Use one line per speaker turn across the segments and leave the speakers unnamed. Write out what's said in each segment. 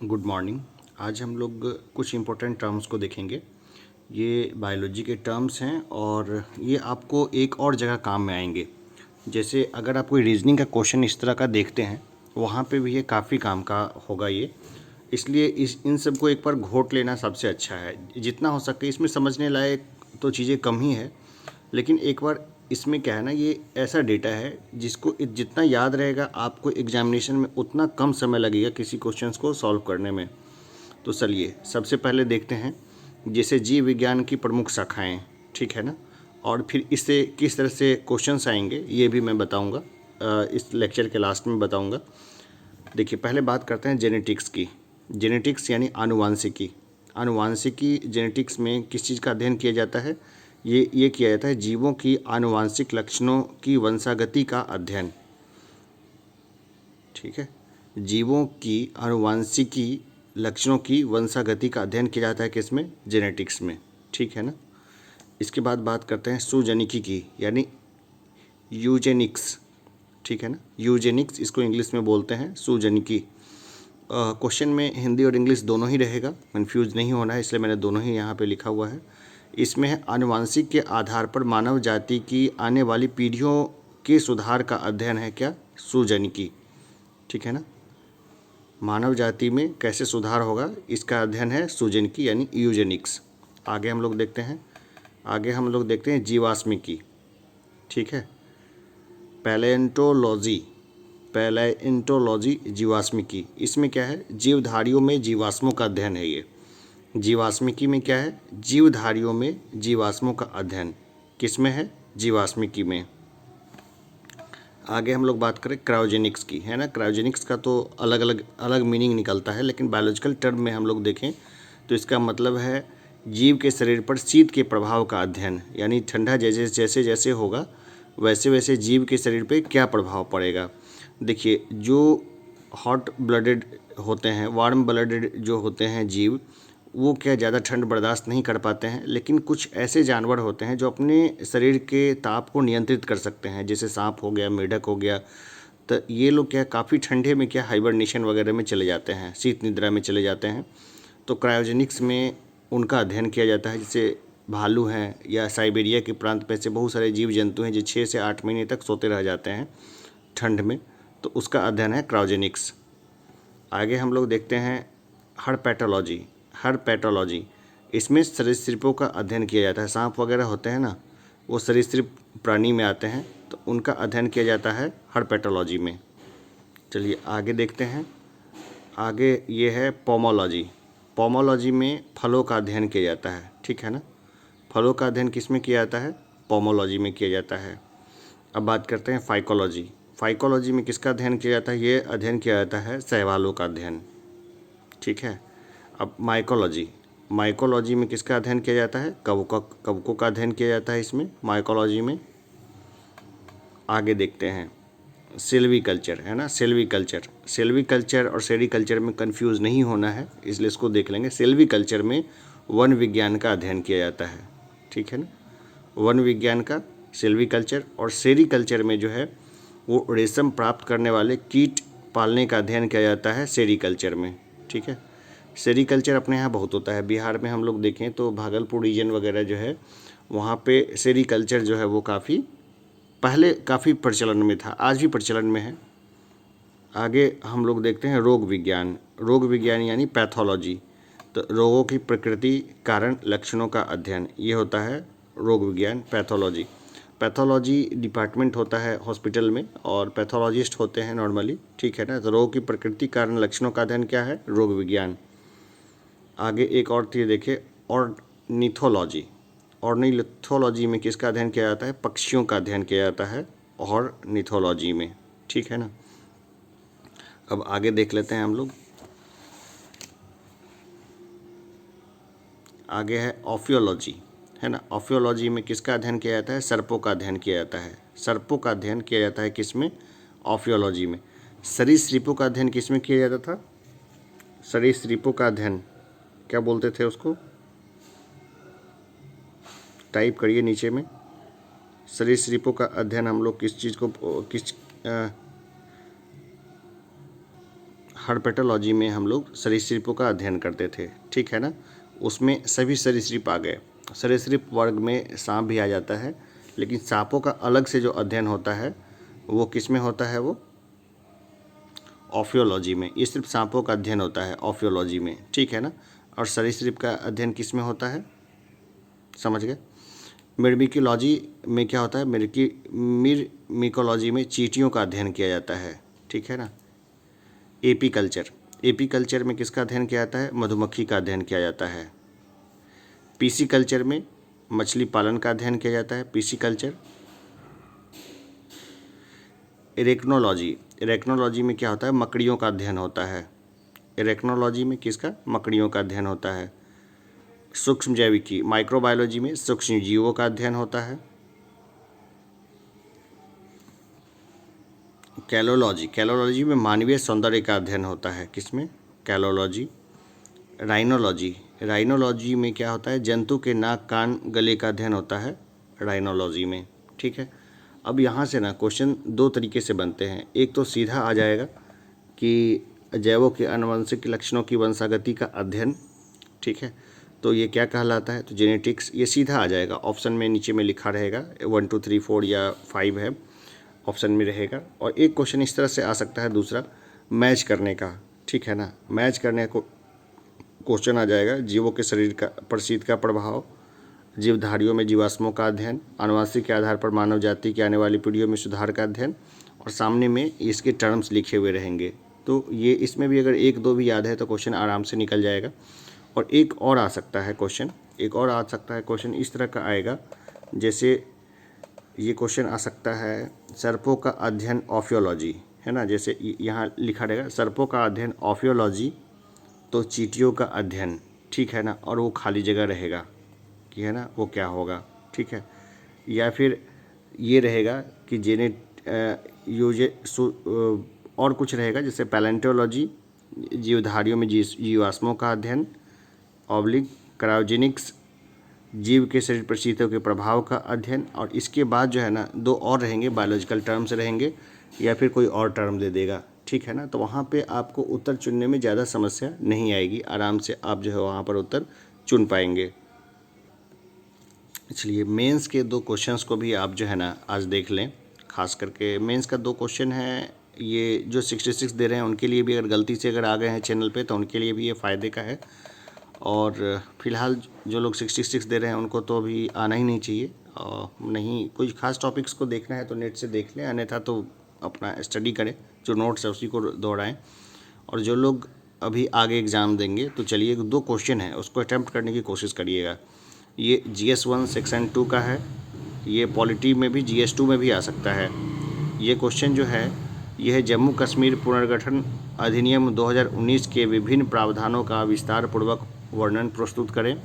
Good morning. आज हम लोग कुछ इम्पोर्टेंट टर्म्स को देखेंगे। ये बायोलॉजी के टर्म्स हैं और ये आपको एक और जगह काम में आएंगे। जैसे अगर आप कोई रीजनिंग का क्वेश्चन इस तरह का देखते हैं, वहाँ पे भी ये काफ़ी काम का होगा ये। इसलिए इन सब को एक बार घोट लेना सबसे अच्छा है। जितना हो सके इसमें समझने लायक तो चीज़ें कम ही है, लेकिन एक बार इसमें क्या है ना, ये ऐसा डेटा है जिसको जितना याद रहेगा आपको एग्जामिनेशन में उतना कम समय लगेगा किसी क्वेश्चंस को सॉल्व करने में। तो चलिए सबसे पहले देखते हैं जैसे जीव विज्ञान की प्रमुख शाखाएं, ठीक है ना, और फिर इससे किस तरह से क्वेश्चंस आएंगे ये भी मैं बताऊंगा, इस लेक्चर के लास्ट में बताऊंगा। देखिए पहले बात करते हैं जेनेटिक्स की। जेनेटिक्स यानी आनुवांशिकी। आनुवांशिकी जेनेटिक्स में किस चीज़ का अध्ययन किया जाता है? ये किया जाता है जीवों की आनुवांशिक लक्षणों की वंशागति का अध्ययन। ठीक है, जीवों की आनुवांशिकी लक्षणों की वंशागति का अध्ययन किया जाता है किसमें? जेनेटिक्स में। ठीक है ना। इसके बाद बात करते हैं सुजनिकी की, यानी यूजेनिक्स। ठीक है ना, यूजेनिक्स इसको इंग्लिश में बोलते हैं सुजनिकी। क्वेश्चन में हिंदी और इंग्लिश दोनों ही रहेगा, कंफ्यूज नहीं होना है, इसलिए मैंने दोनों ही यहाँ पे लिखा हुआ है। इसमें है आनुवांशिक के आधार पर मानव जाति की आने वाली पीढ़ियों के सुधार का अध्ययन है क्या? सुजनिकी। ठीक है ना, मानव जाति में कैसे सुधार होगा इसका अध्ययन है सुजनिकी यानी यूजेनिक्स। आगे हम लोग देखते हैं जीवाश्मिकी। ठीक है, पैलेंटोलॉजी। पैलेंटोलॉजी जीवाश्मिकी, इसमें क्या है? जीवधारियों में जीवाश्मों का अध्ययन है ये। जीवाश्मिकी में क्या है? जीवधारियों में जीवाश्मों का अध्ययन किस में है? जीवाश्मिकी में। आगे हम लोग बात करें क्रायोजेनिक्स की, है ना। क्रायोजेनिक्स का तो अलग मीनिंग निकलता है, लेकिन बायोलॉजिकल टर्म में हम लोग देखें तो इसका मतलब है जीव के शरीर पर शीत के प्रभाव का अध्ययन, यानी ठंडा जैसे जैसे होगा वैसे वैसे जीव के शरीर पे क्या प्रभाव पड़ेगा। देखिए जो हॉट ब्लडेड होते हैं, वार्म ब्लडेड जो होते हैं जीव, वो क्या ज़्यादा ठंड बर्दाश्त नहीं कर पाते हैं, लेकिन कुछ ऐसे जानवर होते हैं जो अपने शरीर के ताप को नियंत्रित कर सकते हैं, जैसे सांप हो गया, मेढक हो गया। तो ये लोग क्या काफ़ी ठंडे में क्या हाइबरनेशन वगैरह में चले जाते हैं, शीत निद्रा में चले जाते हैं। तो क्रायोजेनिक्स में उनका अध्ययन किया जाता है, जैसे भालू हैं या साइबेरिया के प्रांत में से बहुत सारे जीव जंतु हैं जो 6 से 8 महीने तक सोते रह जाते हैं ठंड में, तो उसका अध्ययन है क्रायोजेनिक्स। आगे हम लोग देखते हैं हर्पेटोलॉजी। हर्पेटोलॉजी, इसमें सरीसृपों का अध्ययन किया जाता है। सांप वगैरह होते हैं ना, वो सरीसृप प्राणी में आते हैं, तो उनका अध्ययन किया जाता है हर्पेटोलॉजी में। चलिए आगे देखते हैं। आगे ये है पोमोलॉजी। पोमोलॉजी में फलों का अध्ययन किया जाता है, ठीक है ना। फलों का अध्ययन किस में किया जाता है? पोमोलॉजी में किया जाता है। अब बात करते हैं फाइकोलॉजी। फाइकोलॉजी में किसका अध्ययन किया जाता है? ये अध्ययन किया जाता है शैवालों का अध्ययन, ठीक है। अब माइकोलॉजी। माइकोलॉजी में किसका अध्ययन किया जाता है? कवकों का अध्ययन किया जाता है इसमें, माइकोलॉजी में। आगे देखते हैं सेल्वीकल्चर, है ना। सेल्वीकल्चर और सेरीकल्चर में कंफ्यूज नहीं होना है, इसलिए इसको देख लेंगे। सेल्वीकल्चर में वन विज्ञान का अध्ययन किया जाता है, ठीक है ना। वन विज्ञान का सेल्वीकल्चर, और सेरीकल्चर में जो है वो रेशम प्राप्त करने वाले कीट पालने का अध्ययन किया जाता है सेरीकल्चर में, ठीक है। सेरीकल्चर अपने यहाँ बहुत होता है, बिहार में हम लोग देखें तो भागलपुर रीजन वगैरह जो है वहाँ पे सेरीकल्चर जो है वो पहले काफ़ी प्रचलन में था, आज भी प्रचलन में है। आगे हम लोग देखते हैं रोग विज्ञान। रोग विज्ञान यानी पैथोलॉजी, तो रोगों की प्रकृति, कारण, लक्षणों का अध्ययन, ये होता है रोग विज्ञान, पैथोलॉजी। पैथोलॉजी डिपार्टमेंट होता है हॉस्पिटल में और पैथोलॉजिस्ट होते हैं नॉर्मली, ठीक है ना। तो रोग की प्रकृति, कारण, लक्षणों का अध्ययन क्या है? रोग विज्ञान। आगे एक और चीज़ देखिए, ऑर्निथोलॉजी। ऑर्निथोलॉजी में किसका अध्ययन किया जाता है? पक्षियों का अध्ययन किया जाता है ऑर्निथोलॉजी में, ठीक है ना। अब आगे देख लेते हैं हम लोग। आगे है ऑफियोलॉजी, है ना। ऑफियोलॉजी में किसका अध्ययन किया जाता है? सर्पों का अध्ययन किया जाता है। सर्पों का अध्ययन किया जाता है किसमें? ऑफियोलॉजी में। सरीसृपों का अध्ययन किसमें किया जाता था? सरीसृपों का अध्ययन क्या बोलते थे उसको? टाइप करिए नीचे में। सरीसृपों का अध्ययन हम लोग किस चीज़ को हर्पेटोलॉजी में हम लोग सरीसृपों का अध्ययन करते थे, ठीक है ना। उसमें सभी सरीसृप आ गए। सरीसृप वर्ग में सांप भी आ जाता है, लेकिन सांपों का अलग से जो अध्ययन होता है वो किस में होता है, वो ऑफियोलॉजी में। ये सिर्फ सांपों का अध्ययन होता है ऑफियोलॉजी में, ठीक है ना। और सरीसृप का अध्ययन किस में होता है, समझ गए। मिर्मिकोलॉजी में क्या होता है, मिर्मिकोलॉजी में चींटियों का अध्ययन किया जाता है, ठीक है ना। एपी कल्चर में किसका अध्ययन किया जाता है, मधुमक्खी का अध्ययन किया जाता है। पीसी कल्चर में मछली पालन का अध्ययन किया जाता है, पीसी कल्चर। इरेक्नोलॉजी में क्या होता है, मकड़ियों का अध्ययन होता है। इरेक्नोलॉजी में किसका, मकड़ियों का अध्ययन होता है। सूक्ष्म जैविकी माइक्रोबायोलॉजी में सूक्ष्म जीवों का अध्ययन होता है। कैलोलॉजी में मानवीय सौंदर्य का अध्ययन होता है, किसमें, कैलोलॉजी। राइनोलॉजी में क्या होता है, जंतु के नाक कान गले का अध्ययन होता है राइनोलॉजी में, ठीक है। अब यहाँ से ना क्वेश्चन दो तरीके से बनते हैं। एक तो सीधा आ जाएगा कि जैवों के आनुवंशिक लक्षणों की वंशागति का अध्ययन, ठीक है, तो ये क्या कहलाता है, तो जेनेटिक्स। ये सीधा आ जाएगा, ऑप्शन में नीचे में लिखा रहेगा 1 2 3 4 या 5 है, ऑप्शन में रहेगा। और एक क्वेश्चन इस तरह से आ सकता है दूसरा, मैच करने का, ठीक है ना। मैच करने को क्वेश्चन आ जाएगा, जीवों के शरीर का पर शीत का प्रभाव, जीवधारियों में जीवाश्मों का अध्ययन, आनुवंशिक के आधार पर मानव जाति की आने वाली पीढ़ियों में सुधार का अध्ययन, और सामने में इसके टर्म्स लिखे हुए रहेंगे। तो ये इसमें भी अगर एक दो भी याद है तो क्वेश्चन आराम से निकल जाएगा। और एक और आ सकता है क्वेश्चन, इस तरह का आएगा, जैसे ये क्वेश्चन आ सकता है, सर्पों का अध्ययन ऑफियोलॉजी, है ना। जैसे यहाँ लिखा रहेगा सर्पों का अध्ययन ऑफियोलॉजी, तो चींटियों का अध्ययन, ठीक है ना, और वो खाली जगह रहेगा कि, है ना, वो क्या होगा, ठीक है। या फिर ये रहेगा कि और कुछ रहेगा, जैसे पैलेंटोलॉजी, जीवधारियों में जीवाश्मों का अध्ययन, ऑब्लिक क्रायोजेनिक्स, जीव के शरीर पर शीतों के प्रभाव का अध्ययन। और इसके बाद जो है ना दो और रहेंगे, बायोलॉजिकल टर्म्स रहेंगे, या फिर कोई और टर्म दे देगा, ठीक है ना। तो वहाँ पे आपको उत्तर चुनने में ज़्यादा समस्या नहीं आएगी, आराम से आप जो है वहाँ पर उत्तर चुन पाएंगे। इसलिए मेंस के दो क्वेश्चंस को भी आप जो है ना आज देख लें। खास करके मेंस का दो क्वेश्चन है, ये जो 66 दे रहे हैं उनके लिए भी, अगर गलती से अगर आ गए हैं चैनल पे तो उनके लिए भी ये फ़ायदे का है। और फिलहाल जो लोग 66 दे रहे हैं उनको तो अभी आना ही नहीं चाहिए, और नहीं कोई ख़ास टॉपिक्स को देखना है तो नेट से देख लें, अन्यथा तो अपना स्टडी करें, जो नोट्स है उसी को दोहराएं। और जो लोग अभी आगे एग्ज़ाम देंगे तो चलिए दो क्वेश्चन है उसको अटैम्प्ट करने की कोशिश करिएगा। ये GS1 सेक्शन 2 का है, ये पॉलिटी में भी GS2 में भी आ सकता है। ये क्वेश्चन जो है यह है, जम्मू कश्मीर पुनर्गठन अधिनियम 2019 के विभिन्न प्रावधानों का विस्तार पूर्वक वर्णन प्रस्तुत करें।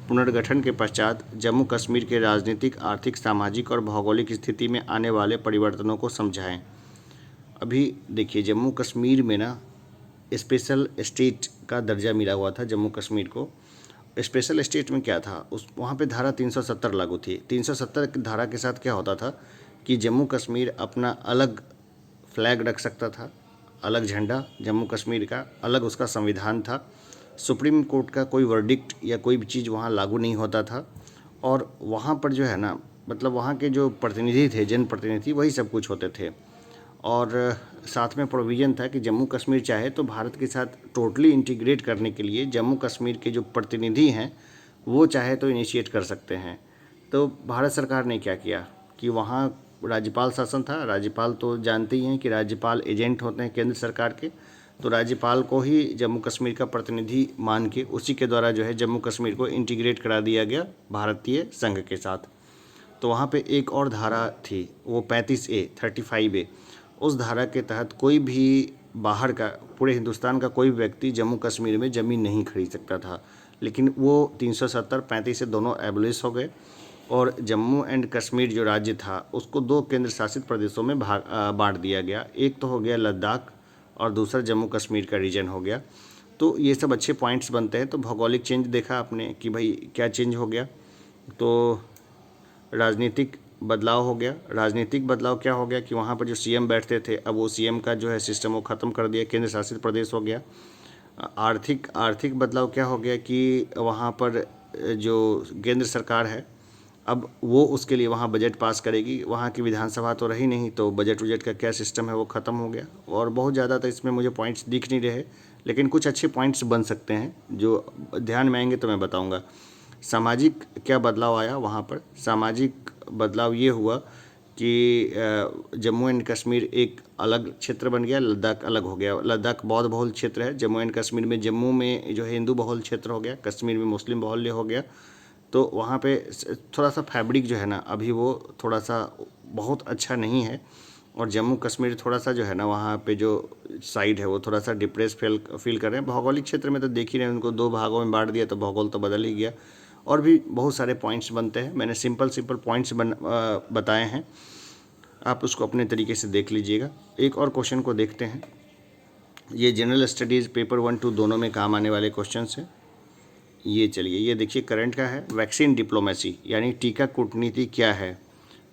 पुनर्गठन के पश्चात जम्मू कश्मीर के राजनीतिक, आर्थिक, सामाजिक और भौगोलिक स्थिति में आने वाले परिवर्तनों को समझाएं। अभी देखिए जम्मू कश्मीर में ना स्पेशल स्टेट का दर्जा मिला हुआ था जम्मू कश्मीर को। स्पेशल स्टेट में क्या था, उस वहाँ पे धारा 370 लागू थी। 370 की धारा के साथ क्या होता था कि जम्मू कश्मीर अपना अलग फ्लैग रख सकता था, अलग झंडा जम्मू कश्मीर का, अलग उसका संविधान था, सुप्रीम कोर्ट का कोई वर्डिक्ट या कोई भी चीज़ वहाँ लागू नहीं होता था। और वहाँ पर जो है ना, मतलब वहाँ के जो प्रतिनिधि थे, जनप्रतिनिधि, वही सब कुछ होते थे। और साथ में प्रोविज़न था कि जम्मू कश्मीर चाहे तो भारत के साथ टोटली इंटीग्रेट करने के लिए जम्मू कश्मीर के जो प्रतिनिधि हैं वो चाहे तो इनिशिएट कर सकते हैं। तो भारत सरकार ने क्या किया कि वहाँ राज्यपाल शासन था। राज्यपाल तो जानते ही हैं कि राज्यपाल एजेंट होते हैं केंद्र सरकार के, तो राज्यपाल को ही जम्मू कश्मीर का प्रतिनिधि मान के उसी के द्वारा जो है जम्मू कश्मीर को इंटीग्रेट करा दिया गया भारतीय संघ के साथ। तो वहाँ पे एक और धारा थी, वो 35A उस धारा के तहत कोई भी बाहर का, पूरे हिंदुस्तान का कोई भी व्यक्ति जम्मू कश्मीर में ज़मीन नहीं खरीद सकता था। लेकिन वो 370 35 से दोनों एबलिश हो गए, और जम्मू एंड कश्मीर जो राज्य था उसको दो केंद्र शासित प्रदेशों में बांट दिया गया। एक तो हो गया लद्दाख और दूसरा जम्मू कश्मीर का रीजन हो गया। तो ये सब अच्छे पॉइंट्स बनते हैं। तो भौगोलिक चेंज देखा आपने कि भाई क्या चेंज हो गया, तो राजनीतिक बदलाव हो गया। राजनीतिक बदलाव क्या हो गया कि वहाँ पर जो सीएम बैठते थे, अब वो सीएम का जो है सिस्टम वो ख़त्म कर दिया, केंद्र शासित प्रदेश हो गया। आर्थिक बदलाव क्या हो गया कि वहाँ पर जो केंद्र सरकार है, अब वो उसके लिए वहाँ बजट पास करेगी। वहाँ की विधानसभा तो रही नहीं, तो बजट उजट का क्या सिस्टम है वो ख़त्म हो गया। और बहुत ज़्यादा तो इसमें मुझे पॉइंट्स दिख नहीं रहे, लेकिन कुछ अच्छे पॉइंट्स बन सकते हैं जो ध्यान में आएंगे तो मैं बताऊंगा। सामाजिक क्या बदलाव आया वहाँ पर? सामाजिक बदलाव ये हुआ कि जम्मू एंड कश्मीर एक अलग क्षेत्र बन गया, लद्दाख अलग हो गया। लद्दाख बौद्ध बहुल क्षेत्र है, जम्मू एंड कश्मीर में जम्मू में जो है हिंदू बहुल क्षेत्र हो गया, कश्मीर में मुस्लिम बहुल्य हो गया। तो वहाँ पे थोड़ा सा फैब्रिक जो है ना अभी वो थोड़ा सा बहुत अच्छा नहीं है। और जम्मू कश्मीर थोड़ा सा जो है ना वहाँ पे जो साइड है वो थोड़ा सा डिप्रेस फील कर रहे हैं। भौगोलिक क्षेत्र में तो देख ही रहे हैं, उनको दो भागों में बांट दिया तो भूगोल तो बदल ही गया। और भी बहुत सारे पॉइंट्स बनते हैं, मैंने सिंपल पॉइंट्स बताए हैं, आप उसको अपने तरीके से देख लीजिएगा। एक और क्वेश्चन को देखते हैं। ये जनरल स्टडीज़ पेपर 1, 2 दोनों में काम आने वाले क्वेश्चन हैं। ये चलिए, ये देखिए करंट का है। वैक्सीन डिप्लोमेसी यानी टीका कूटनीति क्या है?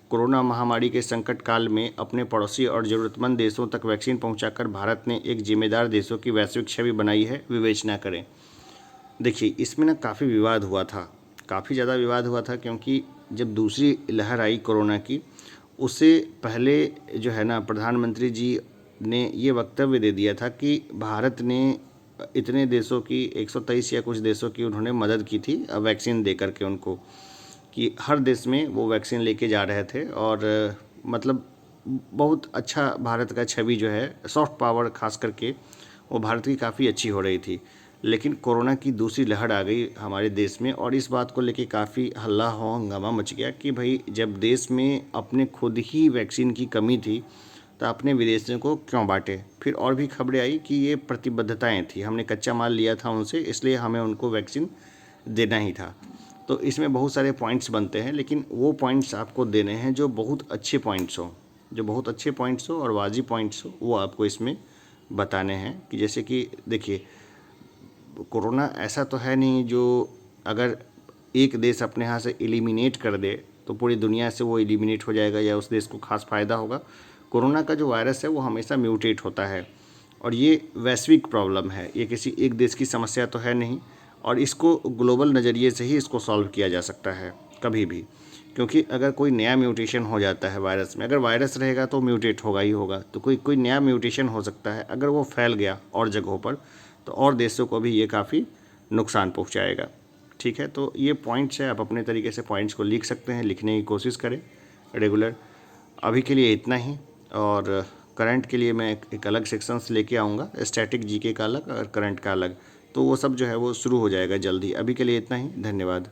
कोरोना महामारी के संकट काल में अपने पड़ोसी और ज़रूरतमंद देशों तक वैक्सीन पहुंचाकर भारत ने एक जिम्मेदार देशों की वैश्विक छवि बनाई है, विवेचना करें। देखिए इसमें ना काफ़ी विवाद हुआ था, काफ़ी ज़्यादा विवाद हुआ था, क्योंकि जब दूसरी लहर आई कोरोना की, उससे पहले जो है ना प्रधानमंत्री जी ने ये वक्तव्य दे दिया था कि भारत ने इतने देशों की 123 या कुछ देशों की उन्होंने मदद की थी वैक्सीन दे करके उनको, कि हर देश में वो वैक्सीन लेके जा रहे थे। और मतलब बहुत अच्छा भारत का छवि जो है, सॉफ्ट पावर खास करके वो भारत की काफ़ी अच्छी हो रही थी। लेकिन कोरोना की दूसरी लहर आ गई हमारे देश में, और इस बात को लेके काफ़ी हल्ला हो हंगामा मच गया कि भाई जब देश में अपने खुद ही वैक्सीन की कमी थी तो अपने विदेशियों को क्यों बांटे। फिर और भी खबरें आई कि ये प्रतिबद्धताएं थी, हमने कच्चा माल लिया था उनसे, इसलिए हमें उनको वैक्सीन देना ही था। तो इसमें बहुत सारे पॉइंट्स बनते हैं, लेकिन वो पॉइंट्स आपको देने हैं जो बहुत अच्छे पॉइंट्स हो, जो बहुत अच्छे पॉइंट्स हो और वाजिब पॉइंट्स हो, वो आपको इसमें बताने हैं। कि जैसे कि देखिए, कोरोना ऐसा तो है नहीं जो अगर एक देश अपने यहाँ से एलिमिनेट कर दे तो पूरी दुनिया से वो एलिमिनेट हो जाएगा या उस देश को खास फ़ायदा होगा। कोरोना का जो वायरस है वो हमेशा म्यूटेट होता है, और ये वैश्विक प्रॉब्लम है, ये किसी एक देश की समस्या तो है नहीं। और इसको ग्लोबल नज़रिए से ही इसको सॉल्व किया जा सकता है कभी भी, क्योंकि अगर कोई नया म्यूटेशन हो जाता है वायरस में, अगर वायरस रहेगा तो म्यूटेट होगा ही होगा, तो कोई नया म्यूटेशन हो सकता है, अगर वो फैल गया और जगहों पर तो और देशों को भी ये काफ़ी नुकसान पहुंचाएगा। ठीक है, तो ये पॉइंट्स है, आप अपने तरीके से पॉइंट्स को लिख सकते हैं, लिखने की कोशिश करें रेगुलर। अभी के लिए इतना ही, और करंट के लिए मैं एक अलग सेक्शंस लेके आऊँगा, स्टैटिक जीके का अलग और करंट का अलग, तो वो सब जो है वो शुरू हो जाएगा जल्दी। अभी के लिए इतना ही, धन्यवाद।